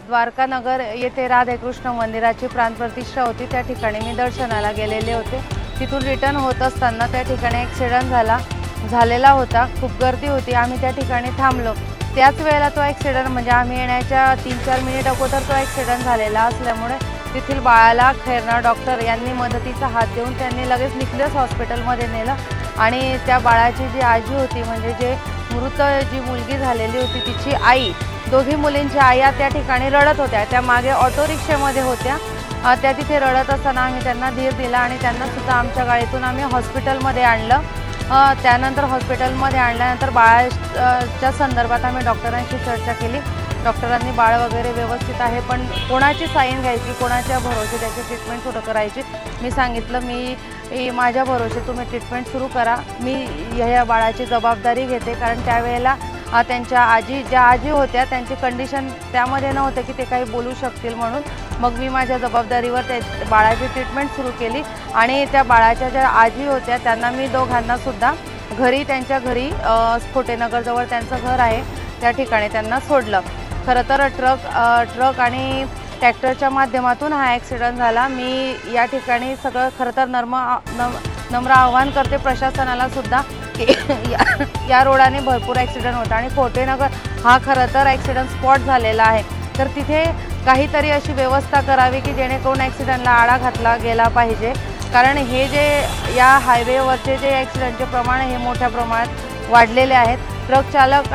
द्वारका नगर येथे राधाकृष्ण मंदिराची प्राणप्रतिष्ठा होती। त्या ठिकाणी मी दर्शनाला गेलेले होते। तिथून रिटर्न होत असताना त्या ठिकाणी ॲक्सिडेंट झालेला होता। खूप गर्दी होती। आम्ही त्या ठिकाणी थांबलो। त्याच वेळेला तो ॲक्सिडेंट म्हणजे आम्ही येण्याच्या 3-4 मिनिट अगोदर तो ॲक्सिडेंट झालेला असल्यामुळे तेथील बाळाला खैरनार डॉक्टर यांनी मदतीचा हात देऊन त्यांनी लगेच निक्लेस हॉस्पिटलमध्ये नेलं आणि त्या बाळाची जी आजी होती म्हणजे जे मृत जी मुलगी झालेली होती तिची आई, दोघी मुलींच्या आया त्या ठिकाणी रडत होत्या। त्या मागे ऑटो रिक्षामध्ये होत्या। त्या तिथे रडत असताना आम्ही त्यांना धीर दिला आणि त्यांना सुद्धा आमच्या गाडीतून आम्ही हॉस्पिटलमध्ये आणलं। त्यानंतर हॉस्पिटलमध्ये आणल्यानंतर बाळाच्या संदर्भात आम्ही डॉक्टरांशी चर्चा केली। डॉक्टरांनी बाळ वगैरे व्यवस्थित आहे, पण कोणाची साईन घ्यायची, कोणाच्या भरोसे त्याची ट्रीटमेंट सुरू करायची। मी सांगितलं मी माझ्या भरोसे तुम्ही ट्रीटमेंट सुरू करा, मी ह्या बाळाची जबाबदारी घेते। कारण त्यावेळेला त्यांच्या ज्या आजी होत्या त्यांची कंडिशन त्यामध्ये नव्हतं की ते काही बोलू शकतील म्हणून मग मी माझ्या जबाबदारीवर त्या बाळाची ट्रीटमेंट सुरू केली आणि त्या बाळाच्या ज्या आजी होत्या त्यांना मी दोघांना सुद्धा घरी त्यांच्या घरी स्फोटेनगरजवळ त्यांचं घर आहे त्या ठिकाणी त्यांना सोडलं। खरं तर ट्रक आणि ट्रॅक्टरच्या माध्यमातून हा ॲक्सिडेंट झाला। मी या ठिकाणी सगळं खरं तर नम्र आवाहन करते प्रशासनाला सुद्धा की या रोडाने भरपूर ॲक्सिडेंट होता आणि स्फोटेनगर हा खरं तर ॲक्सिडेंट स्पॉट झालेला आहे। तर तिथे काहीतरी अशी व्यवस्था करावी की जेणेकरून ॲक्सिडेंटला आळा घातला गेला पाहिजे। कारण हे जे या हायवेवरचे जे ॲक्सिडेंटचे प्रमाण हे मोठ्या प्रमाणात वाढलेले आहेत। ट्रक चालक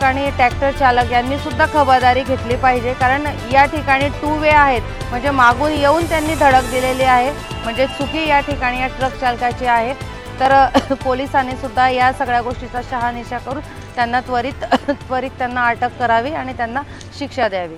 आणि ट्रॅक्टर चालक यांनी सुद्धा खबरदारी घेतली पाहिजे। कारण या ठिकाणी 2 वे आहेत म्हणजे मागून येऊन त्यांनी धडक दिलेली आहे, म्हणजे चुकी या ठिकाणी या ट्रक चालकाची आहे। तर पोलिसांनी सुद्धा या सगळ्या गोष्टीचा शहानिशा करून त्यांना त्वरित त्यांना अटक करावी आणि त्यांना शिक्षा द्यावी।